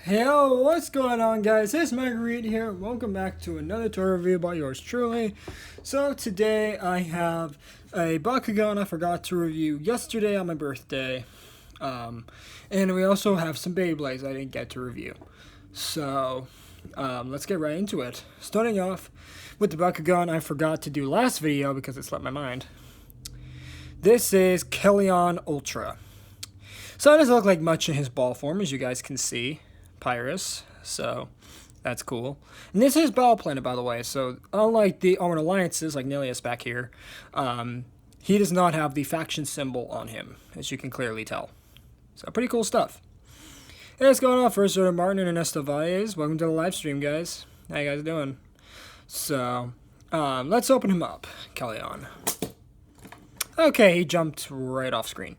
Yo, what's going on, guys? It's Marguerite here. Welcome back to another toy review by yours truly. So today I have a Bakugan I forgot to review yesterday on my birthday. And we also have some Beyblades I didn't get to review. So let's get right into it. Starting off with the Bakugan I forgot to do last video because it slipped my mind. This is Kelion Ultra. So it doesn't look like much in his ball form, as you guys can see. Pyrus, so that's cool. And this is Battle Planet, by the way, so unlike the Armored Alliances, like Nilius back here, he does not have the faction symbol on him, as you can clearly tell. So pretty cool stuff. Hey, what's going on? First order Martin and NSFW. Welcome to the live stream, guys. How you guys doing? So, let's open him up, Kelion. Okay, he jumped right off screen.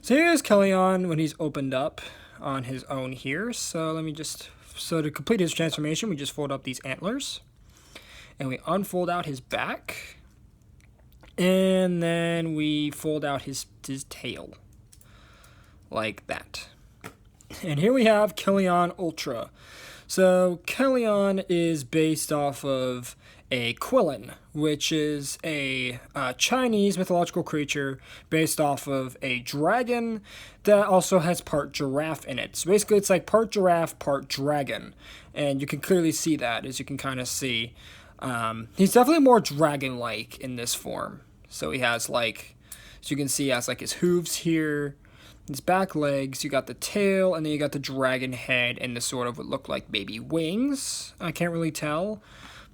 So here's Kelion when he's opened up on his own here. So to complete his transformation, we just fold up these antlers. And we unfold out his back. And then we fold out his tail. Like that. And here we have Kelion Ultra. So Kelion is based off of a Kelion, which is a Chinese mythological creature based off of a dragon that also has part giraffe in it. So basically it's like part giraffe, part dragon. And you can clearly see that, as you can kind of see. He's definitely more dragon-like in this form. So he has like, as you can see, he has like his hooves here, his back legs, you got the tail, and then you got the dragon head and the sort of what look like baby wings. I can't really tell,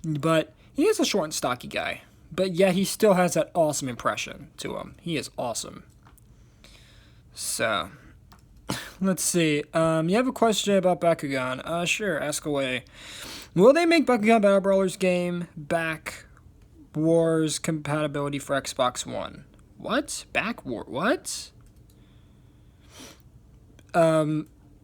but he is a short and stocky guy, but yet he still has that awesome impression to him. He is awesome. So, let's see. You have a question about Bakugan? Sure, ask away. Will they make Bakugan Battle Brawlers game Back Wars compatibility for Xbox One? What? What?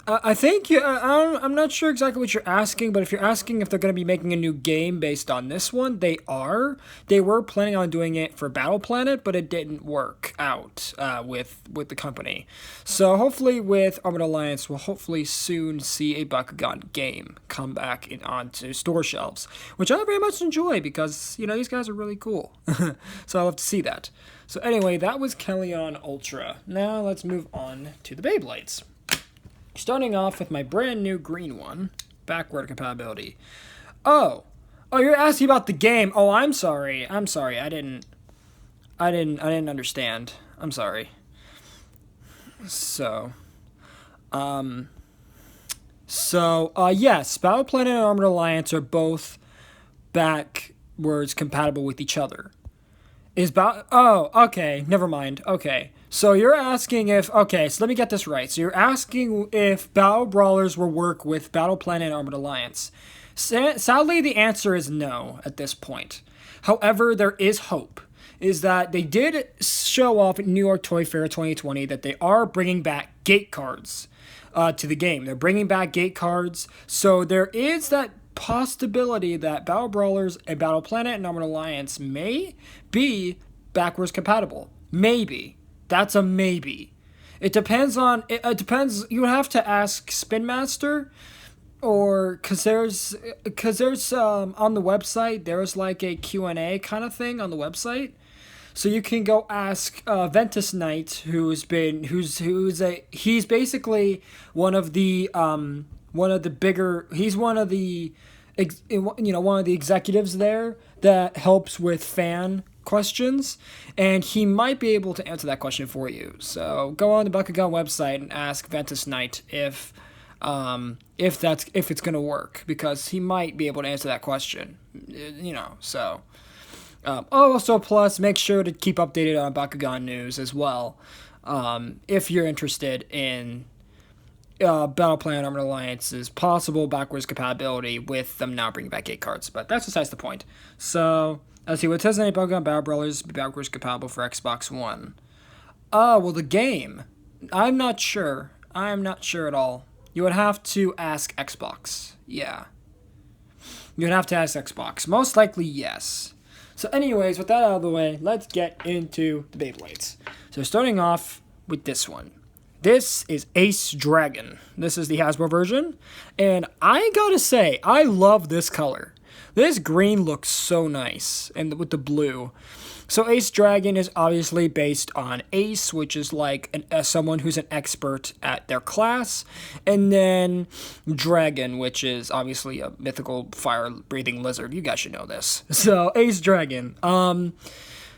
I think I'm not sure exactly what you're asking, but if you're asking if they're going to be making a new game based on this one, they are. They were planning on doing it for Battle Planet, but it didn't work out with the company. So hopefully with Armored Alliance, we'll hopefully soon see a Bakugan game come back onto store shelves, which I very much enjoy because, you know, these guys are really cool. So I love to see that. So anyway, that was Kelion Ultra. Now let's move on to the Beyblades. Starting off with my brand new green one, backward compatibility. Oh, you're asking about the game. Oh, I'm sorry. I didn't understand. I'm sorry. So, yes, Battle Planet and Armored Alliance are both backwards compatible with each other. Oh, okay, never mind. Okay. So you're asking so let me get this right. So you're asking if Battle Brawlers will work with Battle Planet and Armored Alliance. Sadly, the answer is no at this point. However, there is hope. Is that they did show off at New York Toy Fair 2020 that they are bringing back gate cards to the game. They're bringing back gate cards. So there is that possibility that Battle Brawlers and Battle Planet and Armored Alliance may be backwards compatible. Maybe. That's a maybe. It depends. You would have to ask Spin Master, or because there's on the website there's like a Q&A kind of thing on the website, so you can go ask Ventus Knight, he's basically one of the executives there that helps with fan questions, and he might be able to answer that question for you. So go on the Bakugan website and ask Ventus Knight if it's gonna work, because he might be able to answer that question. So also plus make sure to keep updated on Bakugan news as well, if you're interested in Battle Planet Armored Alliance's possible backwards compatibility with them now bringing back gate cards. But that's besides the point. So let's see, what says any Bakugan Battle Brawlers be backwards compatible for Xbox One? Well, the game. I'm not sure. At all. You would have to ask Xbox. Yeah. You would have to ask Xbox. Most likely, yes. So anyways, with that out of the way, let's get into the Beyblades. So starting off with this one. This is Ace Dragon. This is the Hasbro version. And I gotta say, I love this color. This green looks so nice, and with the blue. So Ace Dragon is obviously based on Ace, which is like someone who's an expert at their class, and then Dragon, which is obviously a mythical fire-breathing lizard. You guys should know this. So Ace Dragon.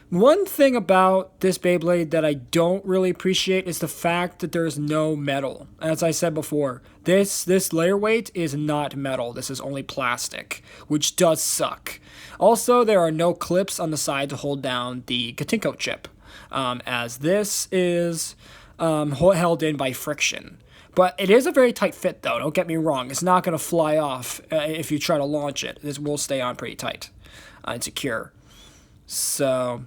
One thing about this Beyblade that I don't really appreciate is the fact that there's no metal. As I said before, this layer weight is not metal. This is only plastic, which does suck. Also, there are no clips on the side to hold down the Katinko chip, as this is held in by friction. But it is a very tight fit, though. Don't get me wrong. It's not going to fly off if you try to launch it. This will stay on pretty tight and secure. So...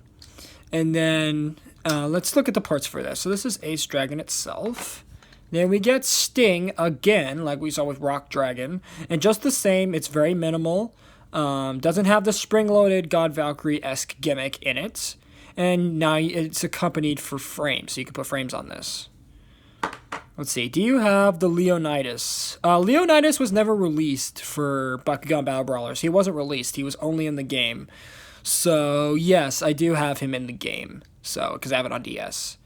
And then, let's look at the parts for this. So this is Ace Dragon itself. Then we get Sting again, like we saw with Rock Dragon. And just the same, it's very minimal. Doesn't have the spring-loaded God Valkyrie-esque gimmick in it. And now it's accompanied for frames, so you can put frames on this. Let's see, do you have the Leonidas? Leonidas was never released for Bakugan Battle Brawlers. He wasn't released, he was only in the game. So, yes, I do have him in the game, so because I have it on DS.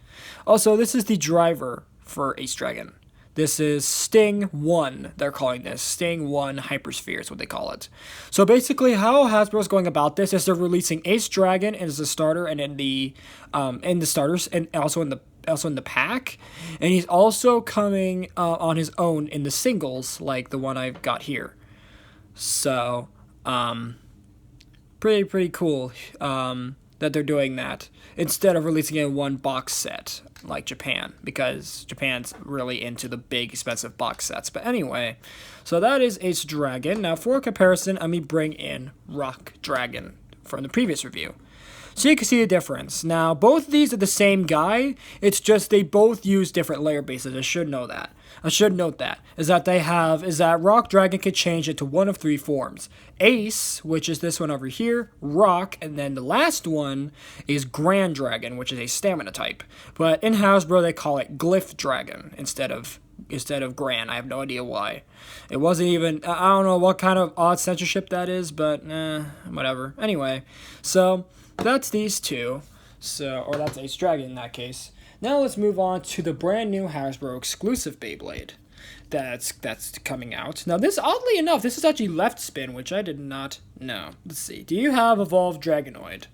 Also, this is the driver for Ace Dragon. This is Sting 1, they're calling this. Sting 1 Hypersphere is what they call it. So, basically, how Hasbro is going about this is they're releasing Ace Dragon as a starter and in the starters and also in the pack. And he's also coming on his own in the singles, like the one I've got here. So, pretty cool that they're doing that instead of releasing it in one box set like Japan, because Japan's really into the big expensive box sets. But anyway, so that is Ace Dragon. Now for comparison, let me bring in Rock Dragon from the previous review, so you can see the difference. Now both of these are the same guy, it's just they both use different layer bases. I should note that is that Rock Dragon can change it to one of three forms. Ace, which is this one over here, Rock, and then the last one is Grand Dragon, which is a stamina type. But in Hasbro they call it Glyph Dragon instead of Grand. I have no idea why. It wasn't even, I don't know what kind of odd censorship that is, but whatever. Anyway, so that's these two. Or that's Ace Dragon in that case. Now let's move on to the brand new Hasbro exclusive Beyblade that's coming out. Now this, oddly enough, this is actually left spin, which I did not know. Let's see. Do you have Evolved Dragonoid?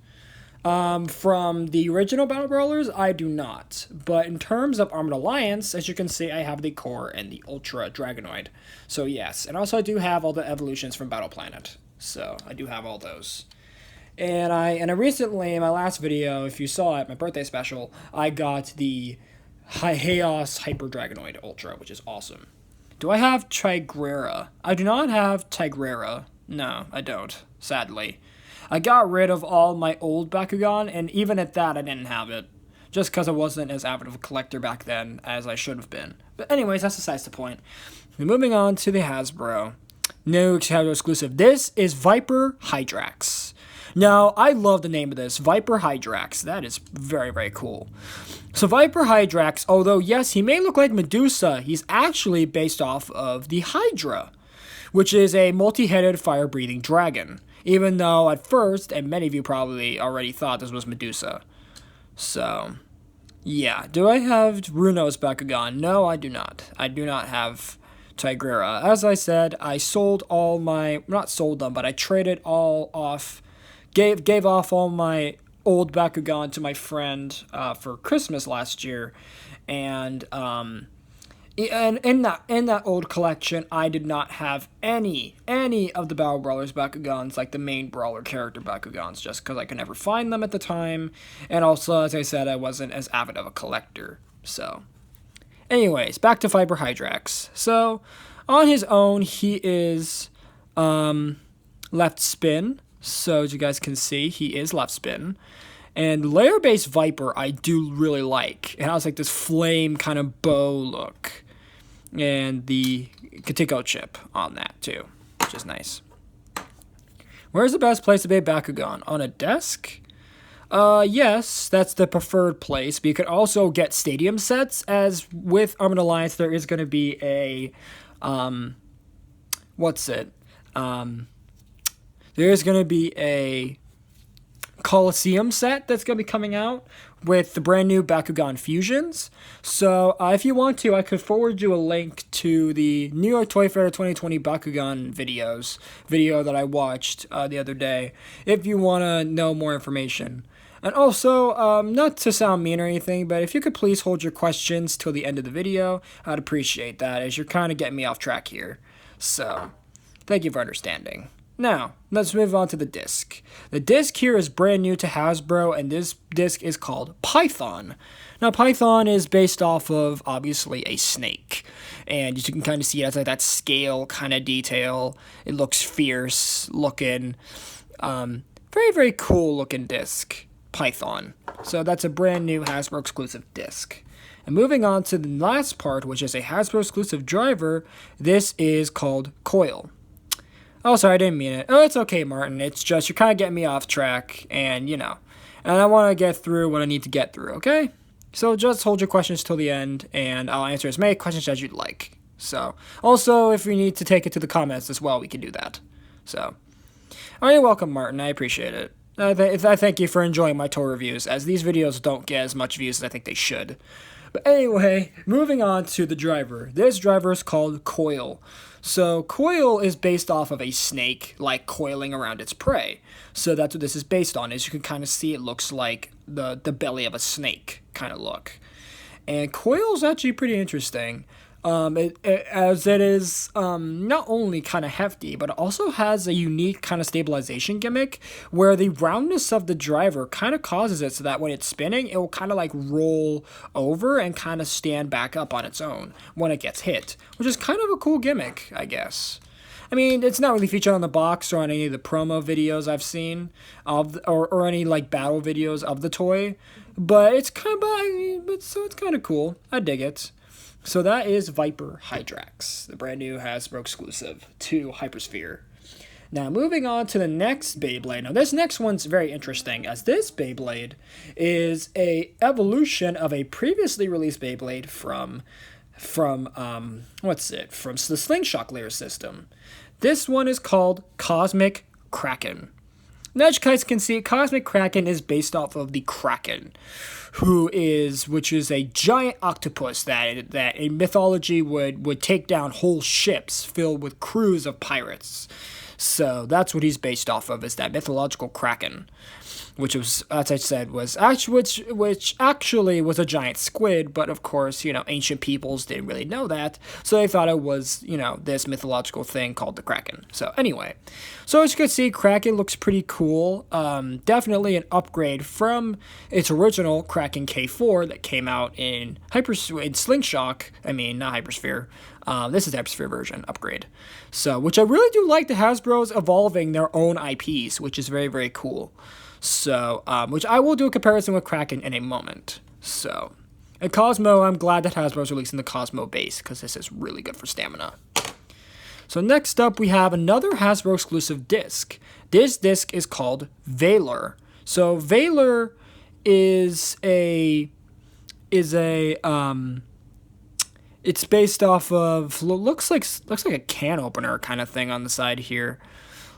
From the original Battle Brawlers, I do not. But in terms of Armored Alliance, as you can see, I have the Core and the Ultra Dragonoid. So yes, and also I do have all the evolutions from Battle Planet. So I do have all those. And I recently, in my last video, if you saw it, my birthday special, I got the Chaos Hyper Dragonoid Ultra, which is awesome. Do I have Tigrera? I do not have Tigrera. No, I don't, sadly. I got rid of all my old Bakugan, and even at that, I didn't have it. Just because I wasn't as avid of a collector back then as I should have been. But anyways, that's besides the point. Moving on to the Hasbro. New Hasbro exclusive. This is Viper Hydrax. Now, I love the name of this, Viper Hydrax. That is very, very cool. So Viper Hydrax, although yes, he may look like Medusa, he's actually based off of the Hydra, which is a multi-headed fire-breathing dragon. Even though at first, and many of you probably already thought this was Medusa. So, yeah. Do I have Runo's Bakugan? No, I do not. I do not have Tigrera. As I said, I sold all my, not sold them, but I traded all off, gave off all my old Bakugan to my friend for Christmas last year, and in that old collection, I did not have any of the Battle Brawlers Bakugans, like the main brawler character Bakugans, just because I could never find them at the time, and also, as I said, I wasn't as avid of a collector. So, anyways, back to Viper Hydrax. So, on his own, he is left spin. So, as you guys can see, he is left spin. And layer-based Viper, I do really like. It has like this flame kind of bow look. And the Katinko chip on that too, which is nice. Where's the best place to be a Bakugan? On a desk? Yes, that's the preferred place, but you could also get stadium sets, as with Armored Alliance, there is going to be a, what's it? There is going to be a Coliseum set that's going to be coming out with the brand new Bakugan fusions. So if you want to, I could forward you a link to the New York Toy Fair 2020 Bakugan video that I watched the other day, if you want to know more information. And also, not to sound mean or anything, but if you could please hold your questions till the end of the video, I'd appreciate that, as you're kind of getting me off track here. So, thank you for understanding. Now, let's move on to the disc. The disc here is brand new to Hasbro, and this disc is called Python. Now, Python is based off of, obviously, a snake. And you can kind of see it as like that scale kind of detail. It looks fierce looking. Very, very cool looking disc. Python. So that's a brand new Hasbro exclusive disc. And moving on to the last part, which is a Hasbro exclusive driver, this is called Coil. Oh, sorry, I didn't mean it. Oh, it's okay, Martin. It's just you're kind of getting me off track, and and I want to get through what I need to get through, okay? So just hold your questions till the end, and I'll answer as many questions as you'd like. So, also, if you need to take it to the comments as well, we can do that. So, you're welcome, Martin. I appreciate it. I thank you for enjoying my toy reviews, as these videos don't get as much views as I think they should. But anyway, moving on to the driver. This driver is called Coil. So Coil is based off of a snake, like coiling around its prey. So that's what this is based on. As you can kind of see, it looks like the belly of a snake kind of look. And Coil is actually pretty interesting. As it is not only kind of hefty, but it also has a unique kind of stabilization gimmick where the roundness of the driver kind of causes it so that when it's spinning, it will kind of like roll over and kind of stand back up on its own when it gets hit, which is kind of a cool gimmick, I guess. I mean, it's not really featured on the box or on any of the promo videos I've seen or any like battle videos of the toy, but it's kind of cool. I dig it. So that is Viper Hydrax, the brand new Hasbro exclusive to Hypersphere. Now, moving on to the next Beyblade. Now, this next one's very interesting, as this Beyblade is a evolution of a previously released Beyblade from the Slingshot Layer system. This one is called Cosmic Kraken. Now, as you guys can see, Cosmic Kraken is based off of the Kraken, which is a giant octopus that in mythology would take down whole ships filled with crews of pirates. So that's what he's based off of, is that mythological Kraken, which was, as I said, which actually was a giant squid, but of course, ancient peoples didn't really know that, so they thought it was, this mythological thing called the Kraken. So anyway, so as you can see, Kraken looks pretty cool. Definitely an upgrade from its original Kraken K4 that came out in Slingshot. I mean, not Hypersphere. This is the Hypersphere version upgrade. So, which I really do like, the Hasbro's evolving their own IPs, which is very, very cool. So, which I will do a comparison with Kraken in a moment. So, and Cosmo, I'm glad that Hasbro's releasing the Cosmo base, because this is really good for stamina. So next up, we have another Hasbro exclusive disc. This disc is called Valor. So Valor is it's based off of, looks like a can opener kind of thing on the side here.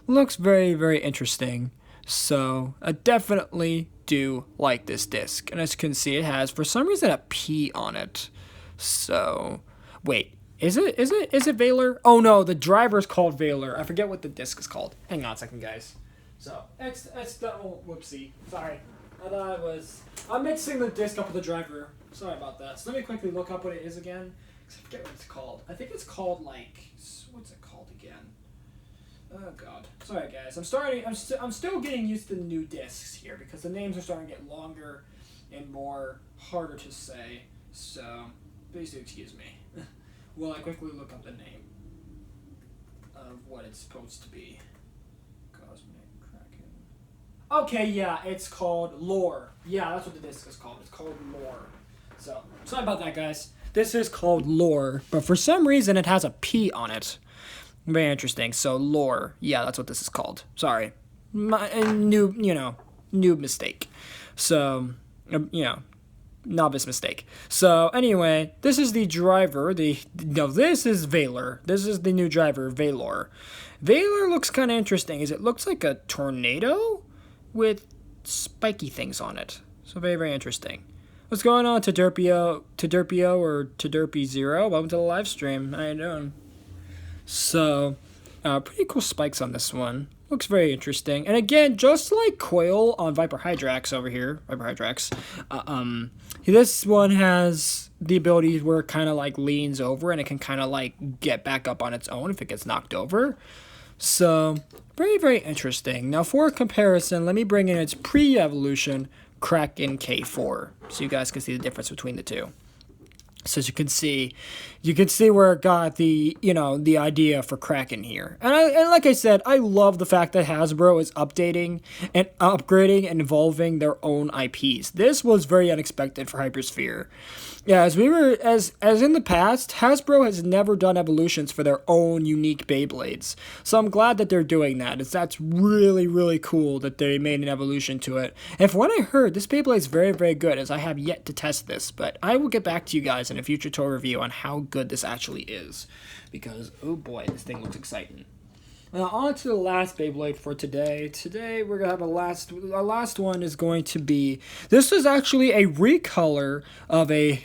Looks very, very interesting. So I definitely do like this disc. And as you can see, it has, for some reason, a P on it. So, wait, is it Valor? Oh no, the driver's called Valor. I forget what the disc is called. Hang on a second, guys. So, whoopsie. Sorry. I thought it was, I'm mixing the disc up with the driver. Sorry about that. So let me quickly look up what it is again. I forget what it's called. I think it's called, what's it called again? Oh god. Sorry guys. I'm still getting used to the new discs here, because the names are starting to get longer and more harder to say. So, please do excuse me. While I quickly look up the name of what it's supposed to be. Cosmic Kraken. Okay, yeah, it's called Lore. Yeah, that's what the disc is called. It's called Lore. So, sorry about that, guys. This is called Lore, but for some reason it has a P on it. Very interesting. So, Lore. Yeah, that's what this is called. Sorry. New mistake. So, novice mistake. So anyway, this is the driver. This is Valor. This is the new driver, Valor. Valor looks kind of interesting. It looks like a tornado with spiky things on it. So very, very interesting. What's going on, Tederpio or Tederpy0? Welcome to the live stream. How you doing? So, pretty cool spikes on this one. Looks very interesting. And again, just like Coil on Viper Hydrax over here, this one has the ability where it kind of like leans over and it can kind of like get back up on its own if it gets knocked over. So, very, very interesting. Now, for comparison, let me bring in its pre-evolution Kraken K4 so you guys can see the difference between the two. So as you can see where it got the idea for Kraken here. And like I said, I love the fact that Hasbro is updating and upgrading and evolving their own IPs. This was very unexpected for Hypersphere. Yeah, as in the past, Hasbro has never done evolutions for their own unique Beyblades. So I'm glad that they're doing that. That's really, really cool that they made an evolution to it. And from what I heard, this Beyblade is very, very good, as I have yet to test this. But I will get back to you guys in a future tour review on how good this actually is. Because, oh boy, this thing looks exciting. Now, on to the last Beyblade for today. Today, we're going to have our last one is going to be, this is actually a recolor of a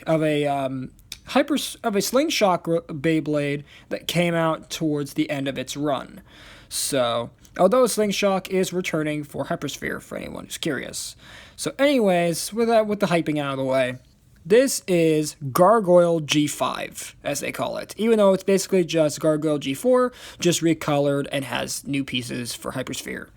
Slingshot Beyblade that came out towards the end of its run. So, although Slingshot is returning for Hypersphere for anyone who's curious. So anyways, with the hyping out of the way, this is Gargoyle G5, as they call it. Even though it's basically just Gargoyle G4, just recolored and has new pieces for Hypersphere.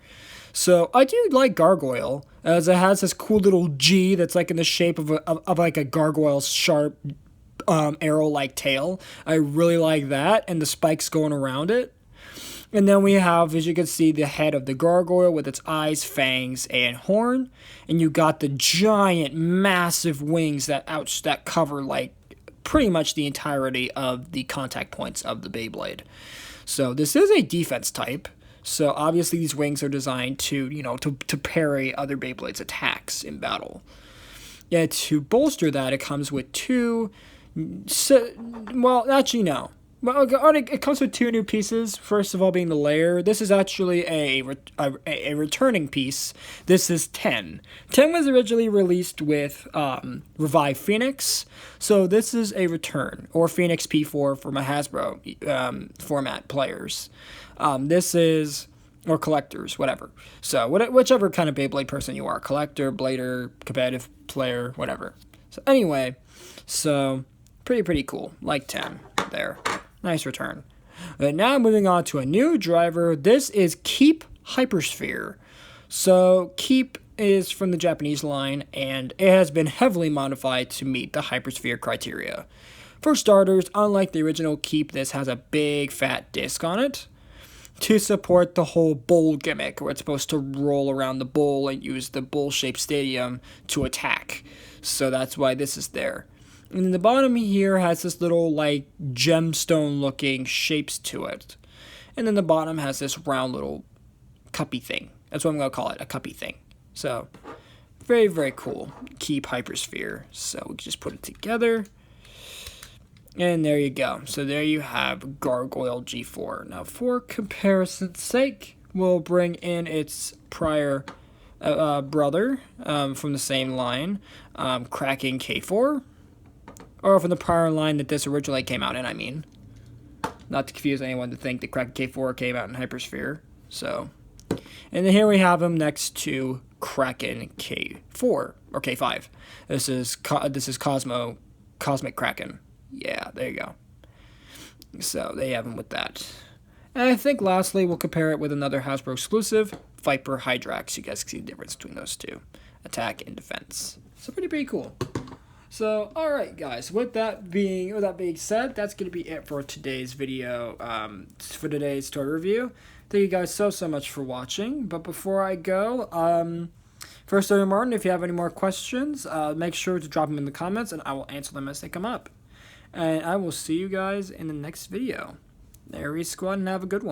So I do like Gargoyle, as it has this cool little G that's like in the shape of like a gargoyle's sharp arrow-like tail. I really like that, and the spikes going around it. And then we have, as you can see, the head of the gargoyle with its eyes, fangs, and horn. And you got the giant, massive wings that cover, like, pretty much the entirety of the contact points of the Beyblade. So this is a defense type. So obviously these wings are designed to, to parry other Beyblade's attacks in battle. Yeah, to bolster that, it comes with two... Well, it comes with two new pieces. First of all, being the layer. This is actually a returning piece. This is 10. 10 was originally released with Revive Phoenix, so this is a return, or Phoenix P4 for my Hasbro format players. This is, or collectors, whatever. So whichever kind of Beyblade person you are, collector, blader, competitive player, whatever. So anyway, so pretty cool. Like 10 there. Nice return. But now moving on to a new driver. This is Keep Hypersphere. So Keep is from the Japanese line, and it has been heavily modified to meet the Hypersphere criteria. For starters, unlike the original Keep, this has a big fat disc on it to support the whole bowl gimmick, where it's supposed to roll around the bowl and use the bowl-shaped stadium to attack. So that's why this is there. And then the bottom here has this little, like, gemstone-looking shapes to it. And then the bottom has this round little cuppy thing. That's what I'm going to call it, a cuppy thing. So, very, very cool. Keep Hypersphere. So, we can just put it together. And there you go. So, there you have Gargoyle G4. Now, for comparison's sake, we'll bring in its prior brother from the same line, Kraken K4. Or from the prior line that this originally came out in, I mean. Not to confuse anyone to think that Kraken K4 came out in Hypersphere. So, and then here we have him next to Kraken K4, or K5. This is Cosmic Kraken. Yeah, there you go. So, they have him with that. And I think lastly, we'll compare it with another Hasbro exclusive, Viper Hydrax. You guys can see the difference between those two. Attack and defense. So, pretty cool. So, alright guys, with that being said, that's going to be it for today's video, for today's toy review. Thank you guys so much for watching. But before I go, first, Martin, if you have any more questions, make sure to drop them in the comments, and I will answer them as they come up. And I will see you guys in the next video. Aries Squad, and have a good one.